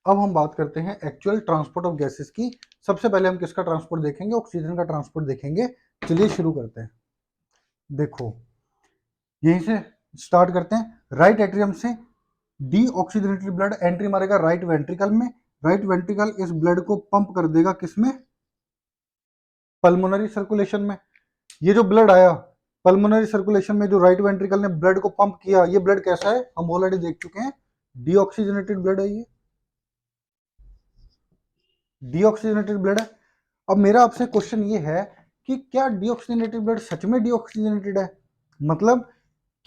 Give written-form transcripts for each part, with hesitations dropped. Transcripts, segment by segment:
अब हम बात करते हैं एक्चुअल ट्रांसपोर्ट ऑफ गैसेस की। सबसे पहले हम किसका ट्रांसपोर्ट देखेंगे? ऑक्सीजन का ट्रांसपोर्ट देखेंगे। चलिए शुरू करते हैं। देखो, यहीं से स्टार्ट करते हैं। राइट एट्रियम से डीऑक्सीजनेटेड ब्लड एंट्री मारेगा राइट वेंट्रिकल में। राइट वेंट्रिकल इस ब्लड को पंप कर देगा किसमें? पल्मोनरी सर्कुलेशन में। ये जो ब्लड आया पल्मोनरी सर्कुलेशन में, जो राइट वेंट्रिकल ने ब्लड को पंप किया, ये ब्लड कैसा है? हम ऑलरेडी देख चुके हैं, डीऑक्सीजनेटेड ब्लड है। ये डीऑक्सीजनेटेड ब्लड है। अब मेरा आपसे क्वेश्चन ये है कि क्या डीऑक्सीजनेटेड ब्लड सच में डीऑक्सीजनेटेड है? मतलब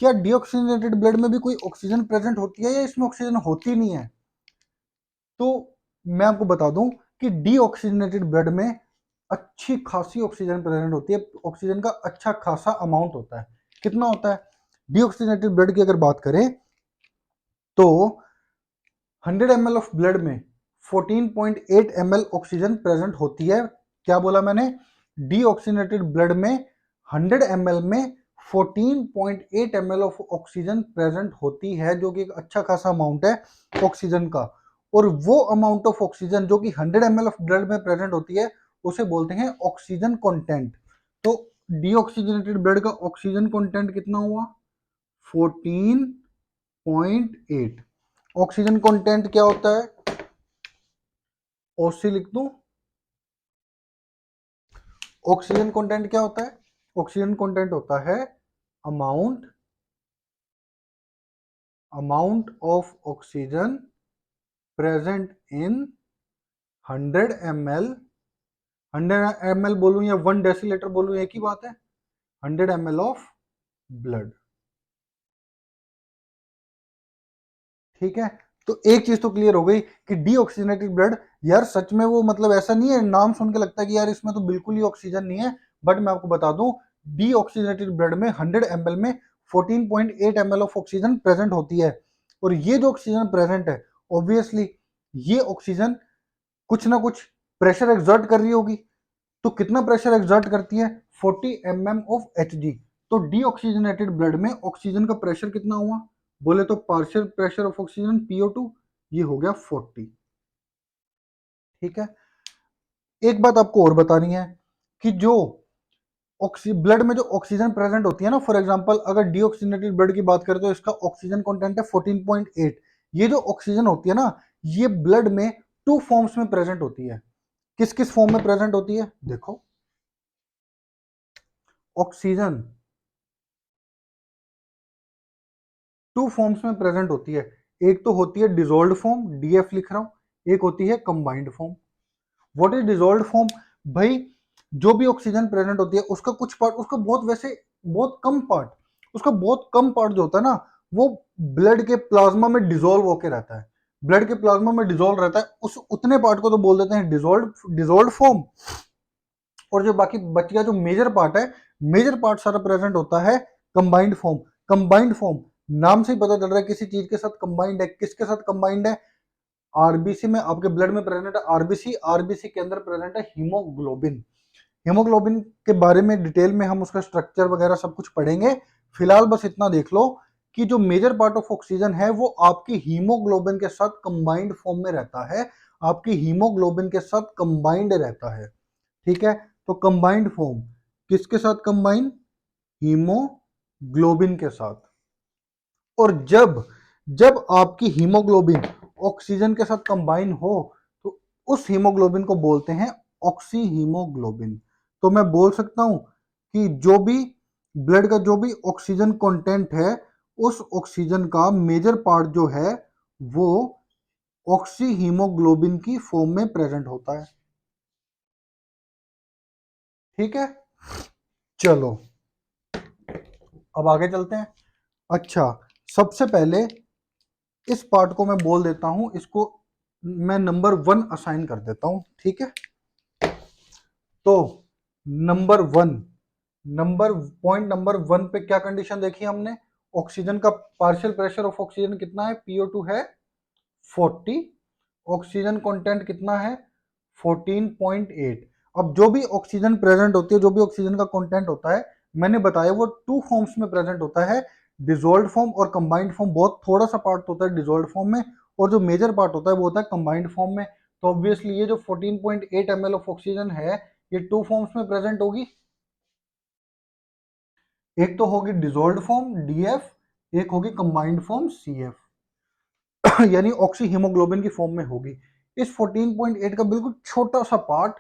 क्या डीऑक्सीजनेटेड ब्लड में भी कोई ऑक्सीजन प्रेजेंट होती है या इसमें ऑक्सीजन होती नहीं है? तो मैं आपको बता दूं कि डीऑक्सीजनेटेड ब्लड में अच्छी खासी ऑक्सीजन प्रेजेंट होती है। ऑक्सीजन का अच्छा खासा अमाउंट होता है। कितना होता है? डीऑक्सीजनेटेड ब्लड की अगर बात करें तो 100 ml ऑफ ब्लड में 14.8 ml ऑक्सीजन प्रेजेंट होती है। क्या बोला मैंने? डीऑक्सीजनेटेड ब्लड में 100 ml में 14.8 ml ऑफ ऑक्सीजन प्रेजेंट होती है, जो कि एक अच्छा खासा अमाउंट है ऑक्सीजन का। और वो अमाउंट ऑफ ऑक्सीजन जो कि 100 ml ऑफ ब्लड में प्रेजेंट होती है उसे बोलते हैं ऑक्सीजन कंटेंट। तो डीऑक्सीजनेटेड ब्लड का ऑक्सीजन कंटेंट कितना हुआ? 14.8। ऑक्सीजन कंटेंट क्या होता है? ओसी लिख दूं। ऑक्सीजन कंटेंट क्या होता है? ऑक्सीजन कंटेंट होता है amount amount of oxygen present in 100 ml। 100 ml बोलूं या 1 डेसीलीटर बोलूं, एक ही बात है। 100 ml ऑफ ब्लड। ठीक है, तो एक चीज तो क्लियर हो गई कि डीऑक्सीजनेटेड ब्लड, यार सच में वो मतलब ऐसा नहीं है, नाम सुन के लगता है कि यार इसमें तो बिल्कुल ही ऑक्सीजन नहीं है। बट मैं आपको बता दूं, डीऑक्सीजनेटेड ब्लड में 100 ml में 14.8 ml ऑफ ऑक्सीजन प्रेजेंट होती है। और ये जो ऑक्सीजन प्रेजेंट है, ऑब्वियसली ये ऑक्सीजन कुछ ना कुछ प्रेशर एक्सर्ट कर रही होगी। तो कितना प्रेशर एक्सर्ट करती है? 40 mm ऑफ Hg। तो डीऑक्सीजनेटेड ब्लड में ऑक्सीजन का प्रेशर कितना हुआ? बोले तो partial pressure of oxygen PO2, ये हो गया 40। ठीक है, एक बात आपको और बतानी है कि जो ब्लड में जो ऑक्सीजन प्रेजेंट होती है ना, फॉर एग्जांपल अगर डीऑक्सीजनेटेड ब्लड की बात करें तो इसका ऑक्सीजन कंटेंट है 14.8। ये जो ऑक्सीजन होती है ना, ये ब्लड में टू फॉर्म्स में प्रेजेंट होती है। किस किस फॉर्म में प्रेजेंट होती है? देखो, ऑक्सीजन टू फॉर्म्स में प्रेजेंट होती है। एक तो होती है डिजोल्व फॉर्म, DF लिख रहा हूं। एक होती है combined form. What is dissolve form? भाई, जो भी ऑक्सीजन प्रेजेंट होती है उसका कुछ पार्ट, उसका बहुत वैसे बहुत कम पार्ट, उसका बहुत कम पार्ट जो होता है ना, वो ब्लड के प्लाज्मा में डिजोल्व होकर रहता है। ब्लड के प्लाज्मा में डिजोल्व रहता है, उस उतने पार्ट को तो बोल देते हैं डिजोल्व फॉर्म। और जो बाकी बच गया जो मेजर पार्ट है, मेजर पार्ट सारा प्रेजेंट होता है कंबाइंड फॉर्म। कंबाइंड फॉर्म नाम से ही पता चल रहा है किसी चीज के साथ कंबाइंड है। किसके साथ कंबाइंड है? आरबीसी में, आपके ब्लड में प्रेजेंट है आरबीसी। आरबीसी के अंदर प्रेजेंट है हीमोग्लोबिन। हीमोग्लोबिन के बारे में डिटेल में हम उसका स्ट्रक्चर वगैरह सब कुछ पढ़ेंगे। फिलहाल बस इतना देख लो कि जो मेजर पार्ट ऑफ ऑक्सीजन है वो आपकी हीमोग्लोबिन के साथ कंबाइंड फॉर्म में रहता है। आपकी हीमोग्लोबिन के साथ कंबाइंड रहता है। ठीक है, तो कंबाइंड फॉर्म किसके साथ कंबाइंड? हीमोग्लोबिन के साथ। और जब जब आपकी हीमोग्लोबिन ऑक्सीजन के साथ कंबाइन हो तो उस हीमोग्लोबिन को बोलते हैं ऑक्सी हीमोग्लोबिन। तो मैं बोल सकता हूं कि जो भी ब्लड का जो भी ऑक्सीजन कंटेंट है, उस ऑक्सीजन का मेजर पार्ट जो है वो ऑक्सी हीमोग्लोबिन की फॉर्म में प्रेजेंट होता है। ठीक है, चलो अब आगे चलते हैं। अच्छा, सबसे पहले इस पार्ट को मैं बोल देता हूं, इसको मैं नंबर 1 असाइन कर देता हूं। ठीक है, तो नंबर 1, नंबर 1 पे क्या कंडीशन देखी हमने? ऑक्सीजन का पार्शियल प्रेशर ऑफ ऑक्सीजन कितना है? PO2 है 40। ऑक्सीजन कंटेंट कितना है? 14.8। अब जो भी ऑक्सीजन प्रेजेंट होती है, जो भी ऑक्सीजन का कंटेंट होता है, मैंने बताया वो टू फॉर्म्स में प्रेजेंट होता है, डिजोल्व फॉर्म और कंबाइंड फॉर्म। बहुत थोड़ा सा पार्ट होता है डिजोल्व फॉर्म में, और जो मेजर पार्ट होता है वो होता है कंबाइंड फॉर्म में। तो ऑब्वियसली ये जो 14.8 ml ऑफ ऑक्सीजन है ये टू फॉर्म्स में प्रेजेंट होगी। एक तो होगी डिसॉल्व्ड फॉर्म DF, एक होगी कंबाइंड फॉर्म CF। यानी ऑक्सी हीमोग्लोबिन की फॉर्म में होगी। इस 14.8 का बिल्कुल छोटा सा पार्ट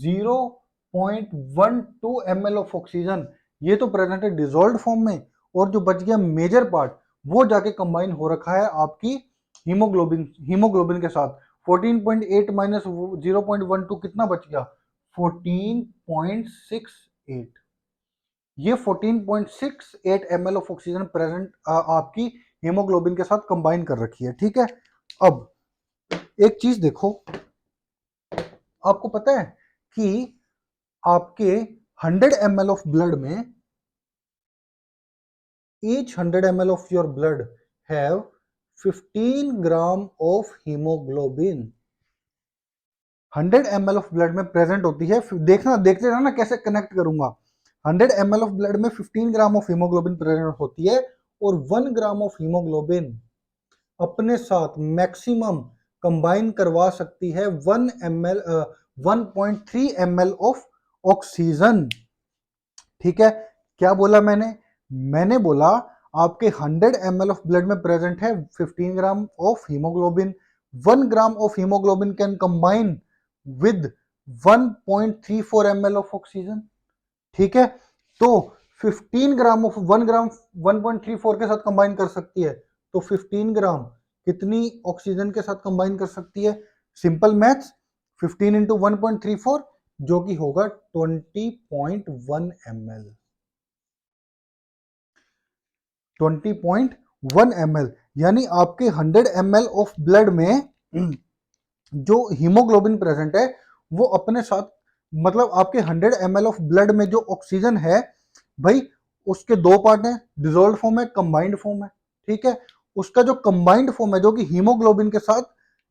0.12 ml ऑफ ऑक्सीजन ये तो प्रेजेंट है डिसॉल्व्ड फॉर्म में, और जो बच गया मेजर पार्ट वो जाके कंबाइन हो रखा है आपकी हीमोग्लोबिन के साथ। 14.8 माइनस 0.12 कितना बच गया? 14.68। ये 14.68 ml ऑफ ऑक्सीजन प्रेजेंट आपकी हीमोग्लोबिन के साथ कंबाइन कर रखी है। ठीक है, अब एक चीज देखो, आपको पता है कि आपके 100 ml ऑफ ब्लड में each 100 ml of your blood have 15 gram of haemoglobin. 100 ml of blood में प्रेजेंट होती है, देखना देखते रहना कैसे कनेक्ट करूंगा। 100 ml ऑफ ब्लड में 15 ग्राम ऑफ हीमोग्लोबिन प्रेजेंट होती है, और 1 ग्राम ऑफ हीमोग्लोबिन अपने साथ मैक्सिमम कंबाइन करवा सकती है 1.3 ml ऑफ ऑक्सीजन। ठीक है, क्या बोला मैंने बोला आपके 100 ml ऑफ ब्लड में प्रेजेंट है 15 gram of haemoglobin. 1 gram of haemoglobin can combine with 1.34 ml of oxygen. ठीक है, तो 15 ग्राम ऑफ 1 ग्राम 1.34 के साथ कंबाइन कर सकती है, तो 15 ग्राम कितनी ऑक्सीजन के साथ कंबाइन कर सकती है? सिंपल मैथ्स, 15 इंटू 1.34 जो कि होगा 20.1 ml। 20.1 ml, यानी आपके 100 ml ऑफ ब्लड में जो हीमोग्लोबिन प्रेजेंट है वो अपने साथ, मतलब आपके 100 ml ऑफ ब्लड में जो ऑक्सीजन है भाई उसके दो पार्ट हैं, डिसॉल्व्ड फॉर्म है, कंबाइंड फॉर्म है। ठीक है, उसका जो कंबाइंड फॉर्म है जो कि हीमोग्लोबिन के साथ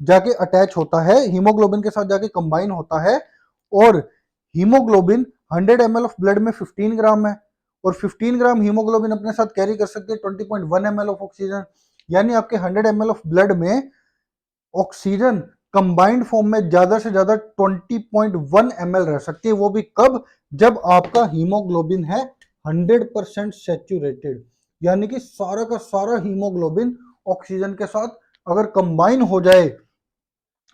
जाके अटैच होता है, हीमोग्लोबिन के साथ जाके कंबाइन होता है, और हीमोग्लोबिन 100 ml ऑफ ब्लड में 15 ग्राम है, और 15 ग्राम हीमोग्लोबिन अपने साथ कैरी कर सकते हैं 20.1 ml ऑफ ऑक्सीजन। यानी आपके 100 ml ऑफ ब्लड में ऑक्सीजन कंबाइंड फॉर्म में ज्यादा से ज्यादा 20.1 ml रह सकती है। वो भी कब? जब आपका हीमोग्लोबिन है 100% सेचुरेटेड, यानी कि सारा का सारा हीमोग्लोबिन ऑक्सीजन के साथ अगर कंबाइन हो जाए,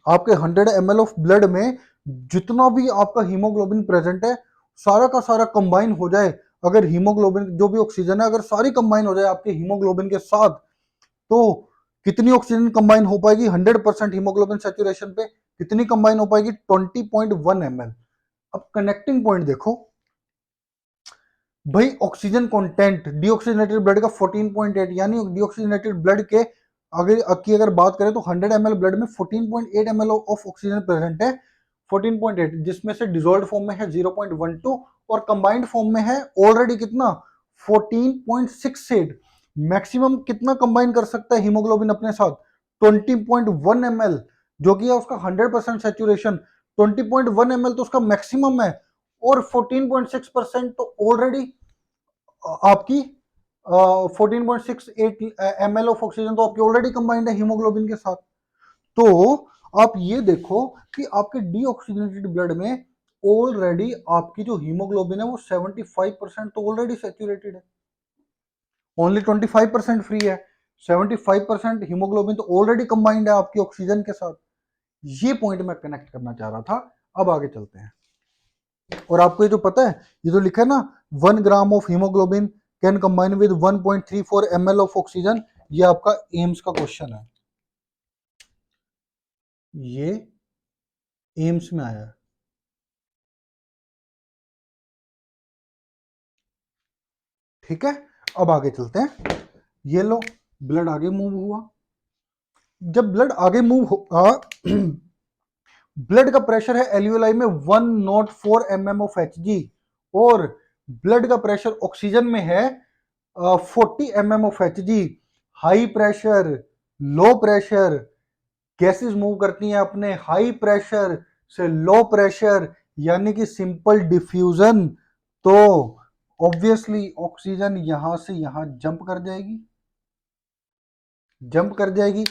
आपके 100 ml ऑफ ब्लड में जितना भी आपका हीमोग्लोबिन प्रेजेंट है सारा का सारा कंबाइन हो जाए, अगर हीमोग्लोबिन जो भी ऑक्सीजन है अगर सारी कंबाइन हो जाए आपके हीमोग्लोबिन के साथ, तो कितनी ऑक्सीजन कंबाइन हो पाएगी? 100% हीमोग्लोबिन सेचुरेशन पे कितनी कंबाइन हो पाएगी? 20.1 ml। अब कनेक्टिंग पॉइंट देखो भाई, ऑक्सीजन कंटेंट डीऑक्सीजनेटेड ब्लड का 14.8, यानी डीऑक्सीजनेटेड ब्लड के अगर बात करें तो 100 ml ब्लड में 14.8 ml ऑफ ऑक्सीजन प्रेजेंट है। 14.8 जिसमें से डिसॉल्व्ड फॉर्म में है 0.12 और कंबाइंड फॉर्म में है ऑलरेडी कितना? 14.68। मैक्सिमम कितना कंबाइन कर सकता है हीमोग्लोबिन अपने साथ? 20.1 ml, जो कि है उसका 100% सेचुरेशन। 20.1 ml तो उसका मैक्सिमम है, और 14.6% तो ऑलरेडी आपकी 14.68 ml ऑफ ऑक्सीजन तो आपकी ऑलरेडी कंबाइंड है हीमोग्लोबिन के साथ। तो आप ये देखो कि आपके डीऑक्सीजनेटेड ब्लड में ऑलरेडी आपकी जो हीमोग्लोबिन है वो 75% तो ऑलरेडी सेचुरेटेड है, ओनली 25% फ्री है। 75% हीमोग्लोबिन तो ऑलरेडी कंबाइंड है आपकी ऑक्सीजन के साथ। ये पॉइंट मैं कनेक्ट करना चाह रहा था। अब आगे चलते हैं, और आपको ये जो पता है, ये जो लिखा है ना 1 gram of haemoglobin can combine with 1.34 ml of oxygen, ये आपका एम्स का क्वेश्चन है, ये एम्स में आया है। ठीक है, अब आगे चलते हैं। ये लो, ब्लड आगे मूव हुआ। जब ब्लड आगे मूव होगा ब्लड का प्रेशर है एल्यूलाई में 104 mm ऑफ Hg, और ब्लड का प्रेशर ऑक्सीजन में है 40 mm of Hg। High pressure, low pressure, gases move करती हैं अपने हाई प्रेशर से लो प्रेशर, यानी कि सिंपल डिफ्यूजन। तो ऑब्वियसली ऑक्सीजन यहां से यहां जंप कर जाएगी, जंप कर जाएगी।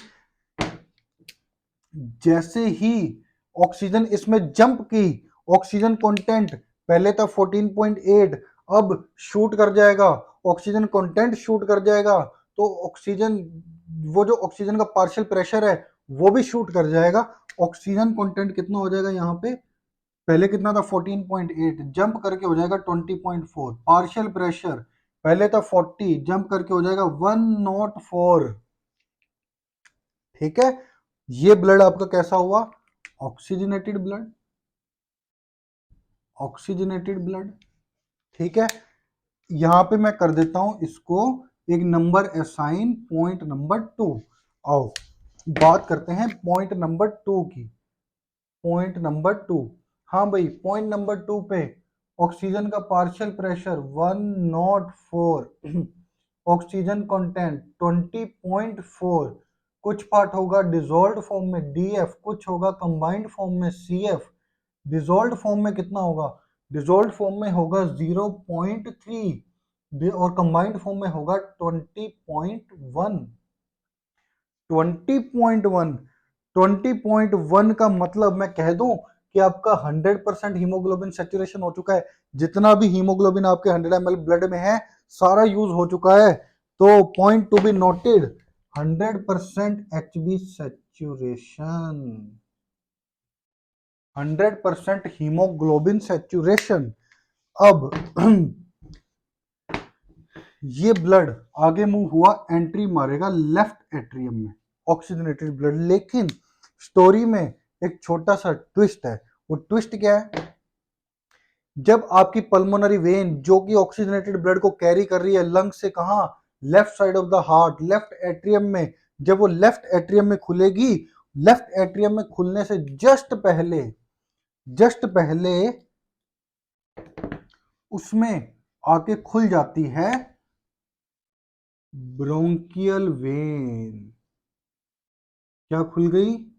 जैसे ही ऑक्सीजन इसमें जंप की, ऑक्सीजन कंटेंट पहले था 14.8, अब शूट कर जाएगा, ऑक्सीजन कंटेंट शूट कर जाएगा, तो ऑक्सीजन, वो जो ऑक्सीजन का पार्शियल प्रेशर है वो भी शूट कर जाएगा। ऑक्सीजन कंटेंट कितना हो जाएगा यहाँ पे, पहले कितना था 14.8, जंप करके हो जाएगा 20.4। पार्शियल प्रेशर पहले था 40, जंप करके हो जाएगा 104। ठीक है, ये ब्लड आपका कैसा हुआ, ऑक्सीजनेटेड ब्लड, ऑक्सीजनेटेड ब्लड। ठीक है, यहां पे मैं कर देता हूं इसको एक नंबर असाइन, पॉइंट नंबर 2। आओ बात करते हैं पॉइंट नंबर 2 की। पॉइंट नंबर 2, हाँ भाई पॉइंट नंबर 2 पे ऑक्सीजन का पार्शियल प्रेशर 104, ऑक्सीजन कंटेंट 20.4, कुछ पार्ट होगा डिसॉल्व्ड फॉर्म में DF, कुछ होगा कंबाइंड फॉर्म में CF। डिसॉल्व्ड फॉर्म में कितना होगा, डिसॉल्व्ड फॉर्म में होगा 0.3 और कंबाइंड फॉर्म में होगा 20.1। 20.1, 20.1 का मतलब मैं कह दूं कि आपका 100% हीमोग्लोबिन सेचुरेशन हो चुका है। जितना भी हीमोग्लोबिन आपके 100 ml ब्लड में है सारा यूज हो चुका है। तो point to be noted, 100% HB saturation, 100% haemoglobin saturation. अब ये ब्लड आगे मूव हुआ, एंट्री मारेगा लेफ्ट एट्रियम में, ऑक्सीजनेटेड ब्लड। लेकिन स्टोरी में एक छोटा सा ट्विस्ट है। वो ट्विस्ट क्या है, जब आपकी पल्मोनरी वेन जो कि ऑक्सीजनेटेड ब्लड को कैरी कर रही है लंग से, कहा, left side of the heart, left atrium में, जब वो लेफ्ट एट्रियम में खुलेगी, लेफ्ट एट्रियम में खुलने से जस्ट पहले उसमें आके खुल जाती है ब्रोंकियल वेन। क्या खुल गई,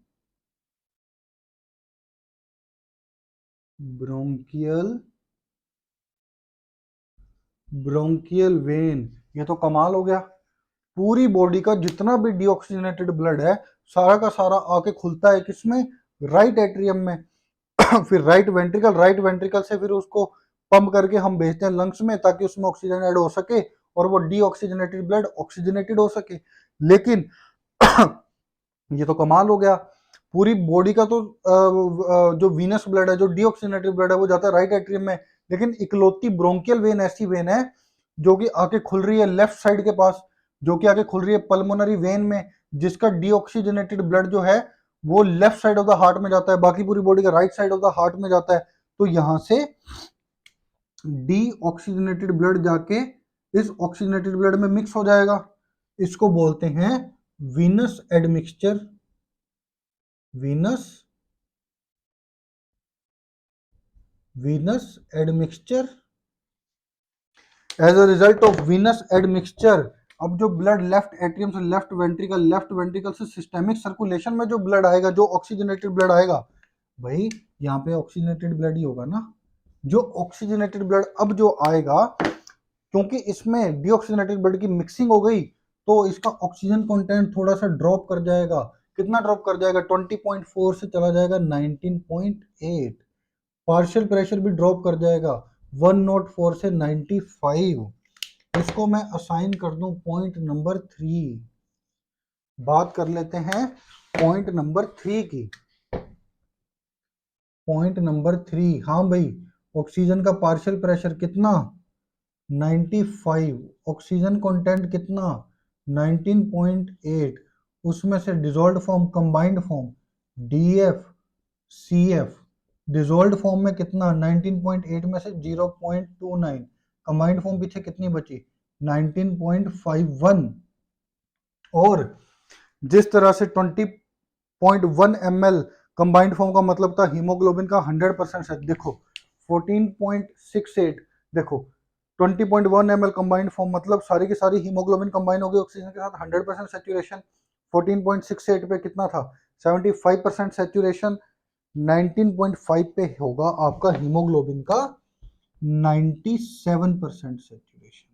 ब्रोंकियल, ब्रोंकियल वेन। ये तो कमाल हो गया, पूरी बॉडी का जितना भी डीऑक्सीजनेटेड ब्लड है सारा का सारा आके खुलता है किसमें, राइट एट्रियम में। फिर राइट वेंट्रिकल से फिर उसको पंप करके हम भेजते हैं लंग्स में ताकि उसमें ऑक्सीजन ऐड हो सके और वो डीऑक्सीजनेटेड ब्लड ऑक्सीजनेटेड हो सके। लेकिन ये तो कमाल हो गया, पूरी बॉडी का तो जो वीनस ब्लड है, जो डीऑक्सीजनेटेड ब्लड है वो जाता है राइट एट्रियम में, लेकिन इकलौती ब्रोंकियल वेन ऐसी वेन है जो कि आके खुल रही है लेफ्ट साइड के पास, जो कि आके खुल रही है पल्मोनरी वेन में, जिसका डीऑक्सीजनेटेड ब्लड जो है वो left side of the heart में जाता है, बाकी पूरी बॉडी का right side of the heart में जाता है। तो यहां से डीऑक्सीजनेटेड ब्लड जाके इस ऑक्सीजनेटेड ब्लड में मिक्स हो जाएगा। इसको बोलते हैं venous admixture, venous venous admixture. As a result of venous admixture, अब जो ब्लड लेफ्ट एट्रियम से लेफ्ट वेंट्रिकल से सिस्टेमिक सर्कुलेशन में जो ब्लड आएगा, जो ऑक्सीजनेटेड ब्लड आएगा, भाई यहाँ पे ऑक्सीजनेटेड ब्लड ही होगा ना, जो ऑक्सीजनेटेड ब्लड अब जो आएगा, क्योंकि इसमें डीऑक्सीजनेटेड ब्लड की मिक्सिंग हो गई तो इसका ऑक्सीजन कंटेंट थोड़ा सा ड्रॉप कर जाएगा। कितना ड्रॉप कर जाएगा, 20.4 से चला जाएगा 19.8। पार्शियल प्रेशर भी ड्रॉप कर जाएगा 104 से 95। इसको मैं असाइन कर दूं पॉइंट नंबर 3। बात कर लेते हैं पॉइंट नंबर 3 की। पॉइंट नंबर 3, हाँ भाई, ऑक्सीजन का पार्शियल प्रेशर कितना, 95, ऑक्सीजन कंटेंट कितना, 19.8, उसमें से dissolved form, combined form, DF CF, dissolved form में कितना, 19.8 में से 0.29, कंबाइंड फॉर्म पीछे कितनी बची, 19.51। और जिस तरह से 20.1 ml कंबाइंड फॉर्म का मतलब था हीमोग्लोबिन का 100% है, देखो 14.68, देखो 20.1 ml कंबाइंड फॉर्म मतलब सारी की सारी हीमोग्लोबिन कंबाइन हो गई ऑक्सीजन के साथ, 100% सेचुरेशन। 14.68 पे कितना था, 75% सेचुरेशन। 19.5 पे होगा आपका हीमोग्लोबिन का 97% सेचुरेशन,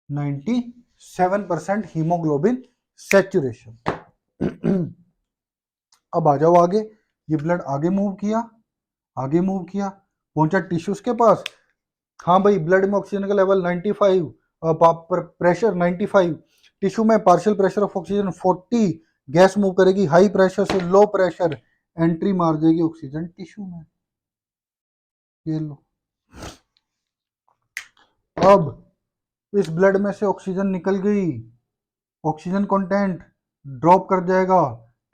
97% हीमोग्लोबिन सेचुरेशन। अब आ जाओ आगे, ये ब्लड आगे मूव किया, आगे मूव किया, पहुंचा टिश्यूज के पास। हाँ भाई, ब्लड में ऑक्सीजन का लेवल 95, प्रेशर 95, टिश्यू में partial pressure of oxygen 40, gas move करेगी हाई प्रेशर से लो प्रेशर, एंट्री मार देगी ऑक्सीजन टिश्यू में। ये लो, अब इस ब्लड में से ऑक्सीजन निकल गई, ऑक्सीजन कंटेंट ड्रॉप कर जाएगा,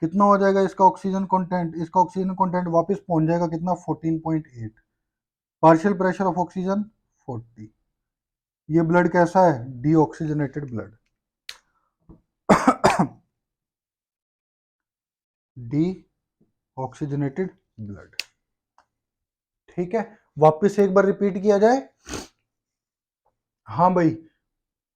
कितना हो जाएगा इसका ऑक्सीजन कंटेंट, इसका ऑक्सीजन कंटेंट वापस पहुंच जाएगा कितना, 14.8, पार्शियल प्रेशर ऑफ ऑक्सीजन 40। ये ब्लड कैसा है, deoxygenated blood. D oxygenated blood. ठीक है, वापस एक बार रिपीट किया जाए। हाँ भाई,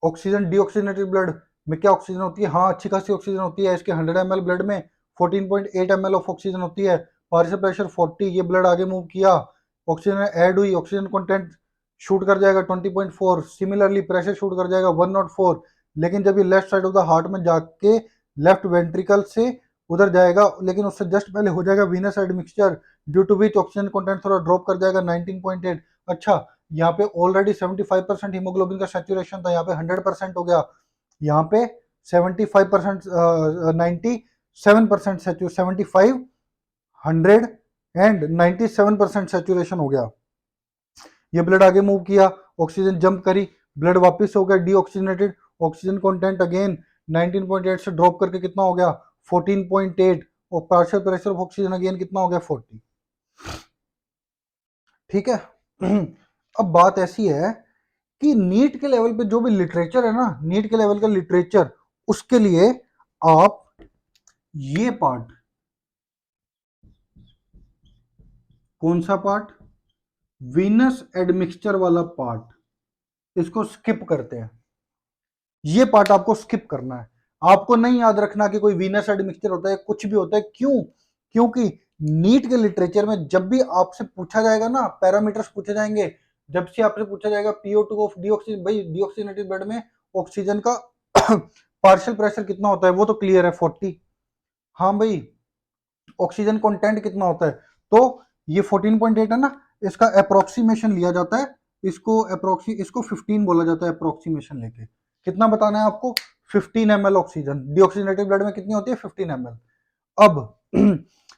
ऑक्सीजन डीऑक्सीजनेटेड ब्लड में क्या ऑक्सीजन होती है, हाँ अच्छी खासी ऑक्सीजन होती है। इसके 100 ml ब्लड में 14.8 ml ऑफ ऑक्सीजन होती है, पार्शियल प्रेशर 40। ये ब्लड आगे मूव किया, ऑक्सीजन ऐड हुई, ऑक्सीजन कंटेंट शूट कर जाएगा 20.4, सिमिलरली प्रेशर शूट कर जाएगा 104। लेकिन जब ये left side of the heart में जाके लेफ्ट वेंट्रिकल से उधर जाएगा, लेकिन उससे जस्ट पहले हो जाएगा venous admixture, due to which oxygen content थोड़ा ड्रॉप कर जाएगा 19.8। अच्छा, यहाँ पे ऑलरेडी 75% हीमोग्लोबिन का सैचुरेशन था, यहाँ पे 100% हो गया, यहाँ पे 75%, 97% 75, 100 एंड 97% सैचुरेशन हो गया। ये ब्लड आगे मूव किया, ऑक्सीजन जंप करी, ब्लड वापस हो गया डीऑक्सीजनेटेड, ऑक्सीजन कंटेंट अगेन 19.8 से ड्रॉप करके कितना हो गया 14.8, और partial pressure of oxygen again कितना हो गया 40। ठीक है। अब बात ऐसी है कि नीट के लेवल पे जो भी लिटरेचर है ना, नीट के लेवल का लिटरेचर, उसके लिए आप ये पार्ट, कौन सा पार्ट, वीनस एडमिक्सचर वाला पार्ट, इसको स्किप करते हैं। ये पार्ट आपको स्किप करना है, आपको नहीं याद रखना कि कोई वीनस एडमिक्सचर होता है, कुछ भी होता है। क्यों? क्योंकि नीट के लिटरेचर में जब भी आपसे पूछा जाएगा ना, पैरामीटर्स पूछे जाएंगे, जब से आपसे पूछा जाएगा PO2 ऑफ डीऑक्सीजन, भाई डीऑक्सीजनेटेड ब्लड में ऑक्सीजन का पार्शियल प्रेशर कितना होता है, वो तो क्लियर है 40। हाँ भाई, ऑक्सीजन कंटेंट कितना होता है, तो ये 14.8 है ना, इसका अप्रोक्सीमेशन लिया जाता है, इसको 15 बोला जाता है अप्रोक्सीमेशन लेके। कितना बताना है आपको, 15 ml ऑक्सीजन, डीऑक्सीजनेटेड ब्लड में कितनी होती है 15 ml। अब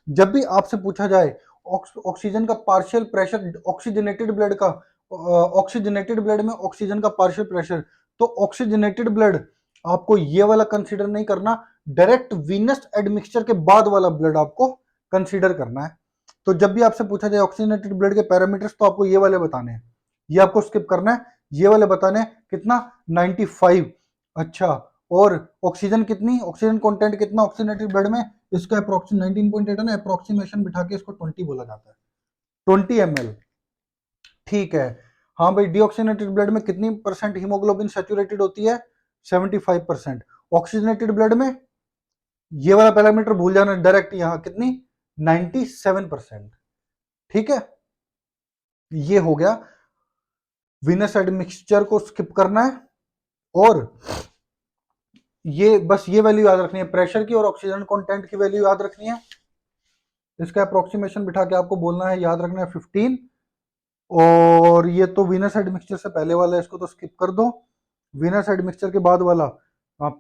जब भी आपसे पूछा जाए ऑक्सीजन का पार्शियल प्रेशर, ऑक्सीजनेटेड ब्लड का, ऑक्सीजनेटेड ब्लड में ऑक्सीजन का पार्शियल प्रेशर, तो ऑक्सीजनेटेड ब्लड आपको ये वाला कंसीडर नहीं करना, डायरेक्ट वीनस एडमिक्सचर के बाद वाला ब्लड आपको कंसीडर करना है। तो जब भी आपसे पूछा जाए ऑक्सीजनेटेड ब्लड के पैरामीटर्स, तो आपको ये वाले बताने हैं, ये आपको स्किप करना है, ये वाले बताने हैं। कितना, 95। अच्छा, और ऑक्सीजन कितनी, ऑक्सीजन कंटेंट कितना ऑक्सीजनेटेड ब्लड में, इसका अप्रोक्सीमेशन 19.8 है ना, अप्रोक्सीमेशन बिठा के इसको 20 बोला जाता है, 20 ml। ठीक है। हाँ भाई, डीऑक्सीजनेटेड ब्लड में कितनी परसेंट हीमोग्लोबिन सैचुरेटेड होती है, 75%। ऑक्सीजनेटेड ब्लड में ये वाला पैरामीटर भूल जाना, डायरेक्ट यहां कितनी, 97%। ठीक है, ये हो गया, वीनस एडमिक्सचर को स्किप करना है, और ये बस ये वैल्यू याद रखनी है, प्रेशर की और ऑक्सीजन कंटेंट की वैल्यू याद रखनी है। इसका अप्रोक्सीमेशन बिठा के आपको बोलना है, याद रखना है 15। और ये तो वीनस एडमिक्सचर से पहले वाला है, इसको तो स्किप कर दो। वीनस एडमिक्सचर के बाद वाला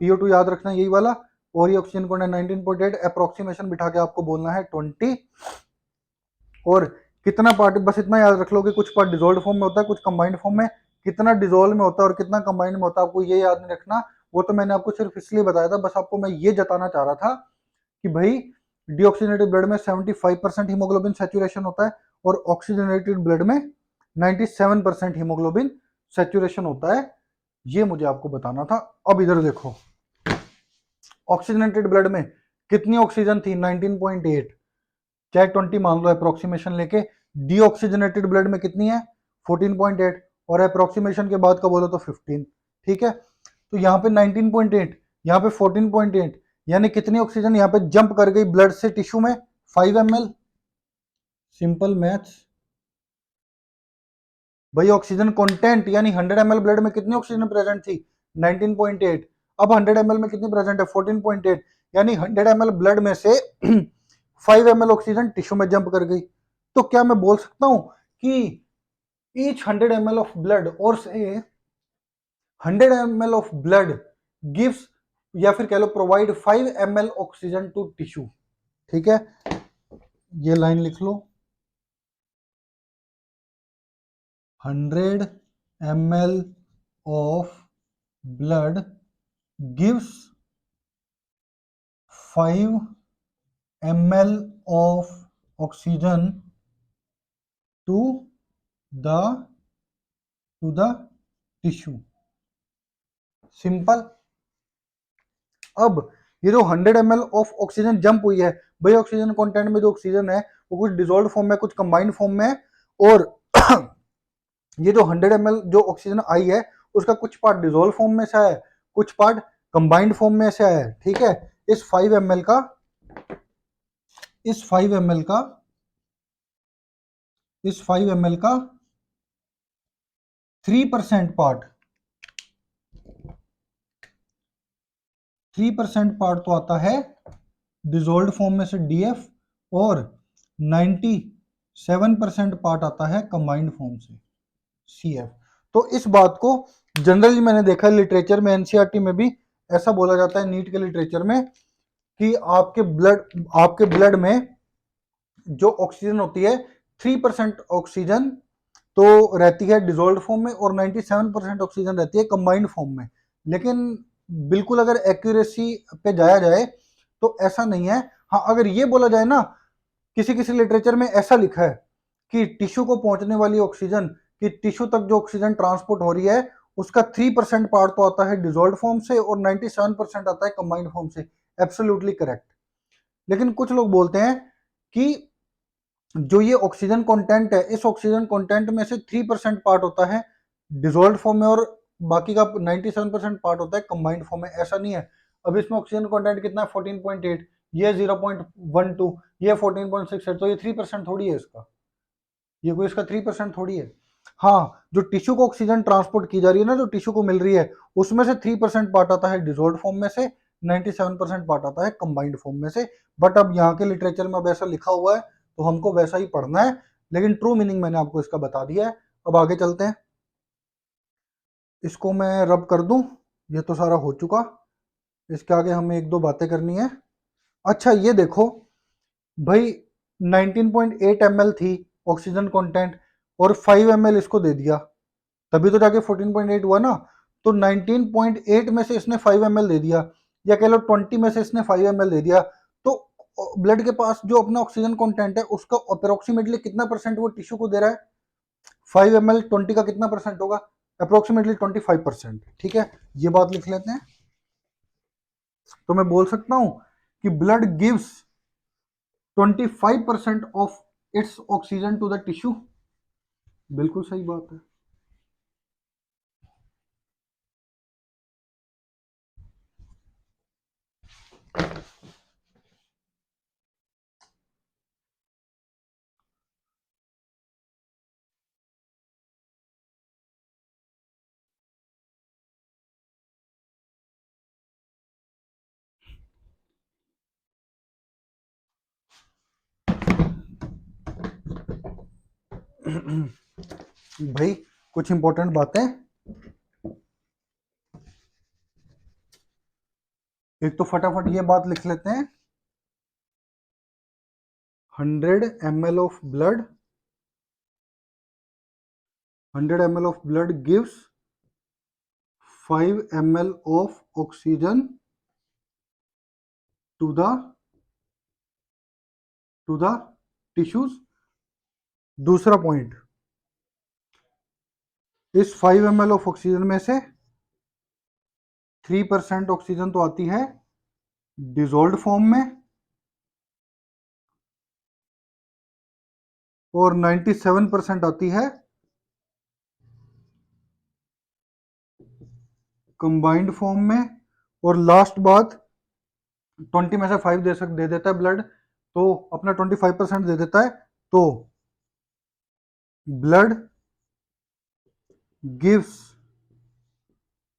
PO2 याद रखना है, यही वाला। और ये ऑक्सीजन कंटेंट 19.8, अप्रोक्सीमेशन बिठा के आपको बोलना है 20। और कितना पार्ट, बस इतना याद रख लो कि कुछ पार्ट डिजोल्व फॉर्म में होता है, कुछ कंबाइंड फॉर्म में। कितना डिजोल्व में होता है और कितना कंबाइंड में होता है, आपको ये याद नहीं रखना। वो तो मैंने आपको सिर्फ इसलिए बताया था, बस आपको मैं ये जताना चाह रहा था कि भाई डीऑक्सीजनेटेड ब्लड में 75% हीमोग्लोबिन सैचुरेशन होता है, और ऑक्सीजनेटेड ब्लड में 97% हीमोग्लोबिन सैचुरेशन होता है। ये मुझे आपको बताना था। अब इधर देखो, ऑक्सीजनेटेड ब्लड में कितनी ऑक्सीजन थी, 19.8, चाहे 20 मान लो अप्रोक्सीमेशन लेके। डीऑक्सीजनेटेड ब्लड में कितनी है, 14.8, और अप्रोक्सीमेशन के बाद का बोलो तो 15। ठीक है, तो यहाँ पे 19.8, यहाँ पे 14.8, यानी कितनी ऑक्सीजन यहाँ पे जंप कर गई ब्लड से टिश्यू में, 5 ml। सिंपल मैथ्स भाई। ऑक्सीजन कंटेंट यानी 100 ml ब्लड में कितनी ऑक्सीजन प्रेजेंट थी, 19.8। अब 100 ml में कितनी प्रेजेंट है, 14.8, यानी 100 ml ब्लड में से 5 ml ऑक्सीजन टिश्यू में जंप कर गई। तो क्या मैं बोल सकता हूं कि ईच 100 ml ऑफ ब्लड और से 100 ml ऑफ ब्लड गिव्स या फिर कह लो provide 5 ml oxygen to tissue. ठीक है, ये लाइन लिख लो, 100 ml of blood gives 5 ml of oxygen to the tissue। Simple. अब ये जो 100 ml ऑफ ऑक्सीजन जंप हुई है भाई, ऑक्सीजन कंटेंट में जो ऑक्सीजन है वो कुछ डिसॉल्व फॉर्म में, कुछ कंबाइंड फॉर्म में है, और ये जो 100 ml जो ऑक्सीजन आई है उसका कुछ पार्ट डिसॉल्व फॉर्म में से है, कुछ पार्ट कंबाइंड फॉर्म में से है। ठीक है, इस 5 ml का इस 5 ml का 3% पार्ट 3% पार्ट तो आता है डिसॉल्व्ड फॉर्म में से DF, और 97% पार्ट आता है कंबाइंड फॉर्म से CF। तो इस बात को जनरली मैंने देखा लिटरेचर में, NCERT में भी ऐसा बोला जाता है, नीट के लिटरेचर में, कि आपके ब्लड में जो ऑक्सीजन होती है 3% ऑक्सीजन तो रहती है डिसॉल्व्ड फॉर्म में और 97% ऑक्सीजन रहती है कंबाइंड फॉर्म में। लेकिन बिल्कुल अगर एक्यूरेसी पे जाया जाए तो ऐसा नहीं है। हाँ, अगर ये बोला जाए ना, किसी किसी लिटरेचर में ऐसा लिखा है कि टिश्यू को पहुंचने वाली ऑक्सीजन, कि टिश्यू तक जो ऑक्सीजन ट्रांसपोर्ट हो रही है उसका 3% पार्ट तो आता है डिसॉल्व्ड फॉर्म से और 97% आता है कंबाइंड फॉर्म से। Absolutely correct. लेकिन कुछ लोग बोलते हैं कि जो ये ऑक्सीजन कंटेंट है, इस ऑक्सीजन कंटेंट में से 3% पार्ट होता है डिसॉल्व्ड फॉर्म में और बाकी का 97% पार्ट होता है कंबाइंड फॉर्म में। ऐसा नहीं है। अब इसमें ऑक्सीजन कंटेंट कितना है? 14.8, ये 0.12, ये 14.6 है, तो ये 3% थोड़ी है इसका, ये कोई इसका 3% थोड़ी है। हाँ, जो टिश्यू को ऑक्सीजन ट्रांसपोर्ट की जा रही है ना, जो टिश्यू को मिल रही है, उसमें से 3% पार्ट आता है डिसॉल्व्ड फॉर्म में से, 97% पार्ट आता है कंबाइंड फॉर्म में से। बट अब यहाँ के लिटरेचर में अब ऐसा लिखा हुआ है तो हमको वैसा ही पढ़ना है, लेकिन ट्रू मीनिंग मैंने आपको इसका बता दिया है। अब आगे चलते हैं, इसको मैं रब कर दूं, ये तो सारा हो चुका। इसके आगे हमें एक दो बातें करनी है। अच्छा ये देखो भाई, 19.8 ml थी ऑक्सीजन कंटेंट और 5 ml इसको दे दिया, तभी तो जाके 14.8 हुआ ना। तो 19.8 में से इसने 5 ml दे दिया, या कह लो 20 में से इसने 5 ml दे दिया, तो ब्लड के पास जो अपना ऑक्सीजन कंटेंट है उसका अप्रोक्सीमेटली कितना परसेंट वो टिश्यू को दे रहा है? 5 ml 20 का कितना परसेंट होगा? अप्रोक्सीमेटली 25%। ठीक है, ये बात लिख लेते हैं। तो मैं बोल सकता हूं कि blood gives 25% of its oxygen to the tissue. बिल्कुल सही बात है। भाई कुछ इंपॉर्टेंट बातें, एक तो फटाफट ये बात लिख लेते हैं, 100 ml of blood 100 ml of blood gives 5 ml of oxygen to the tissues. दूसरा पॉइंट, इस 5 ml ऑफ ऑक्सीजन में से 3% ऑक्सीजन तो आती है डिसॉल्व्ड फॉर्म में और 97% आती है कंबाइंड फॉर्म में। और लास्ट बात, 20 में से 5 दे देता है ब्लड, तो अपना 25% दे देता है, तो blood gives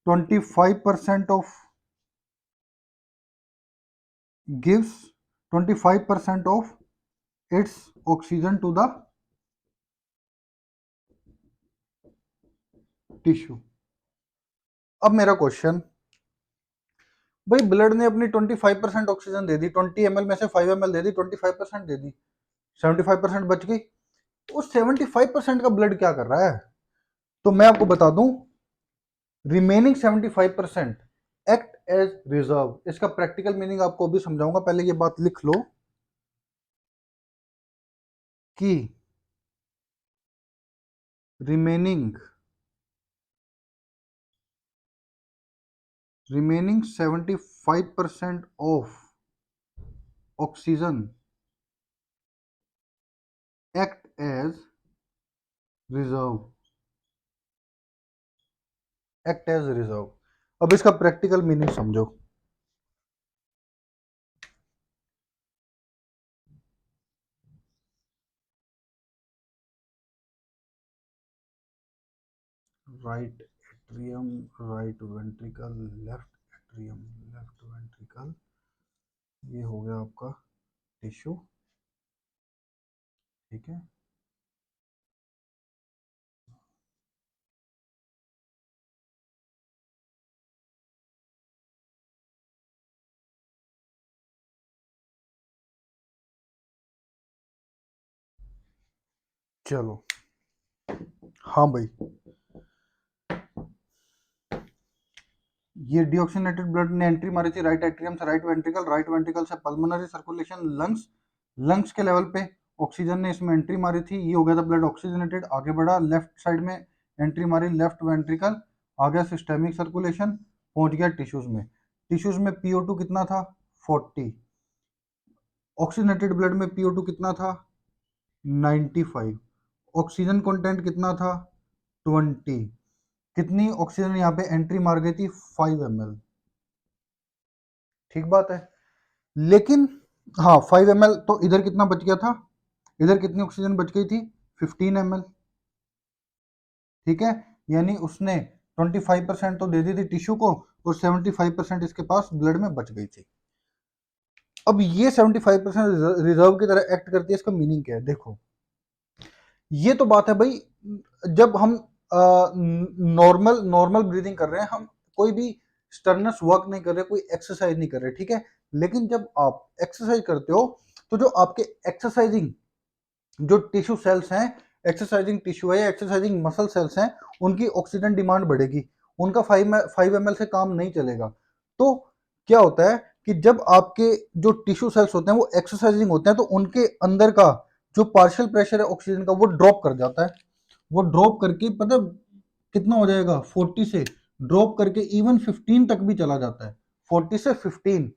25% of gives 25% of its oxygen to the tissue. अब मेरा क्वेश्चन, भाई ब्लड ने अपनी 25% ऑक्सीजन दे दी, 20 ml में से 5 ml दे दी, 25% दे दी, 75% बच गई। उस 75% का ब्लड क्या कर रहा है? तो मैं आपको बता दूं, रिमेनिंग 75% एक्ट एज रिजर्व। इसका प्रैक्टिकल मीनिंग आपको भी समझाऊंगा, पहले ये बात लिख लो कि remaining 75% of oxygen act as reserve, act as reserve. अब इसका प्रैक्टिकल मीनिंग समझो। Right atrium, right ventricle, left atrium, left ventricle, ये हो गया आपका टिश्यू, ठीक है। चलो, हाँ भाई, ये डीऑक्सीनेटेड ब्लड ने एंट्री मारी थी राइट एट्रियम से राइट वेंट्रिकल, राइट वेंट्रिकल से पल्मोनरी सर्कुलेशन लंग्स, लंग्स के लेवल पे ऑक्सीजन ने इसमें एंट्री मारी थी, ये हो गया था ब्लड ऑक्सीजनेटेड, आगे बढ़ा लेफ्ट साइड में एंट्री मारी लेफ्ट वेंट्रिकल, आ गया सिस्टेमिक सर्कुलेशन, पहुंच गया टिश्यूज में। टिश्यूज में PO2 कितना था? 40। ऑक्सीजनेटेड ब्लड में PO2 कितना था? 95। ऑक्सीजन कंटेंट कितना था? 20। कितनी ऑक्सीजन यहाँ पे एंट्री मार गई थी? 5 ml। ठीक बात है। लेकिन हाँ, 5 ml, तो इधर कितना बच गया था? इधर कितनी ऑक्सीजन बच गई थी? 15 ml। ठीक है, यानी उसने 25% तो दे दी थी टिश्यू को और 75% इसके पास ब्लड में बच गई थी। अब ये 75% रिजर्व की तरह एक्ट करती है, इसका मीनिंग क्या है? देखो, ये तो बात है भाई, जब हम नॉर्मल नॉर्मल ब्रीदिंग कर रहे हैं, हम कोई भी स्टर्नस वर्क नहीं कर रहे, कोई एक्सरसाइज नहीं कर रहे, ठीक है। लेकिन जब आप एक्सरसाइज करते हो, तो जो आपके एक्सरसाइजिंग जो टिश्यू सेल्स हैं, एक्सरसाइजिंग टिश्यू है या एक्सरसाइजिंग मसल सेल्स हैं, उनकी ऑक्सीजन डिमांड बढ़ेगी, उनका 5 ml से काम नहीं चलेगा। तो क्या होता है कि जब आपके जो टिश्यू सेल्स होते हैं वो एक्सरसाइजिंग होते हैं, तो उनके अंदर का जो पार्शियल प्रेशर है ऑक्सीजन का, वो ड्रॉप कर जाता है। वो ड्रॉप करके पता कितना हो जाएगा? 40 से ड्रॉप करके इवन 15 तक भी चला जाता है। 40 से 15।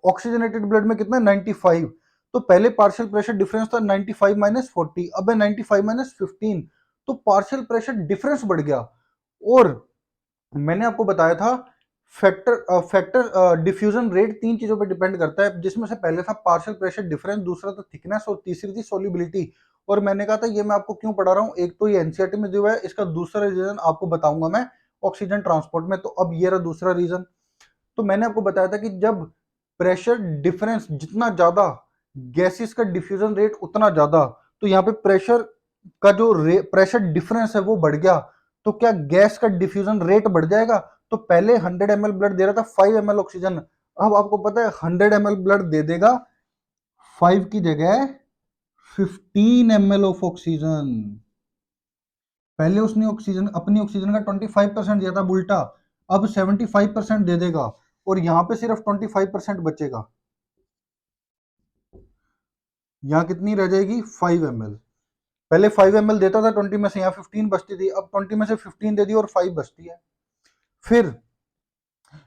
ऑक्सीजनेटेड ब्लड में कितना? 95। तो पहले पार्शियल प्रेशर डिफरेंस था 95 माइनस 40, अब है 95 माइनस 15, तो पार्शियल प्रेशर डिफरेंस बढ़ गया। और मैंने आपको बताया था फैक्टर डिफ्यूजन रेट 3 चीजों पर डिपेंड करता है, जिसमें से पहले था पार्शियल प्रेशर डिफरेंस, दूसरा था थिकनेस और तीसरी थी सोल्यूबिलिटी। और मैंने कहा था ये मैं आपको क्यों पढ़ा रहा हूँ, एक तो ये एनसीईआरटी में दिया हुआ है, इसका दूसरा रीजन आपको बताऊंगा मैं ऑक्सीजन ट्रांसपोर्ट में। तो अब ये रहा दूसरा रीजन। तो मैंने आपको बताया था कि जब प्रेशर डिफरेंस जितना ज्यादा, गैसेस का डिफ्यूजन रेट उतना ज्यादा, तो यहाँ पे प्रेशर का जो प्रेशर डिफरेंस है वो बढ़ गया, तो क्या गैस का डिफ्यूजन रेट बढ़ जाएगा? तो पहले 100 ml ब्लड दे रहा था 5 ml ऑक्सीजन, अब आपको पता है 100 ml ब्लड दे देगा 5 की जगह 15 ml ऑफ ऑक्सीजन। पहले उसने ऑक्सीजन, अपनी ऑक्सीजन का 25% दिया था उल्टा, अब 75% दे देगा और यहाँ पे सिर्फ 25% बचेगा। यहाँ कितनी रह जाएगी? 5 ml। पहले 5 ml देता था 20 में से, यहाँ 15 बचती थी, अब 20 में से 15 दे दी और 5 बचती है। फिर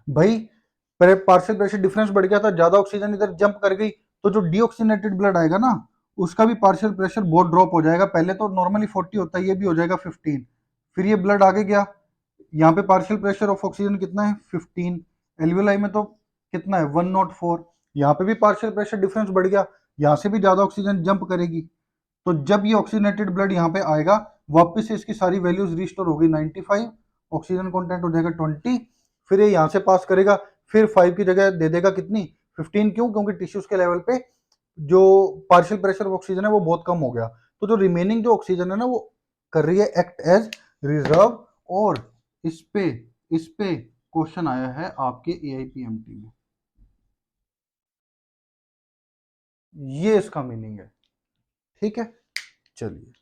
भाई पार्शियल प्रेशर डिफरेंस बढ़ गया था, ज्यादा ऑक्सीजन इधर जंप कर गई, तो जो डीऑक्सीनेटेड ब्लड आएगा ना, उसका भी पार्शियल प्रेशर बहुत ड्रॉप हो जाएगा। पहले तो नॉर्मली 40 होता है, ये भी हो जाएगा 15। फिर ये ब्लड आगे गया, यहाँ पे पार्शियल प्रेशर ऑफ ऑक्सीजन कितना है? 15। एल्वियोलाई में तो कितना है? 104। यहाँ पे भी पार्शियल प्रेशर डिफरेंस बढ़ गया, यहाँ से भी ज्यादा ऑक्सीजन जंप करेगी। तो जब ये ऑक्सीजनेटेड ब्लड यहाँ पे आएगा, वापस से इसकी सारी वैल्यूज रिस्टोर होगी 95, ऑक्सीजन कंटेंट हो जाएगा 20, फिर ये यहाँ से पास करेगा, फिर 5 की जगह दे देगा कितनी? 15 क्यों? क्योंकि टिश्यूज के लेवल पे जो पार्शियल प्रेशर ऑफ ऑक्सीजन है वो बहुत कम हो गया, तो जो रिमेनिंग जो ऑक्सीजन है ना वो कर रही है एक्ट एज रिजर्व। और इस पे क्वेश्चन आया है आपके एआईपीएमटी में, ये इसका मीनिंग है। ठीक है, चलिए।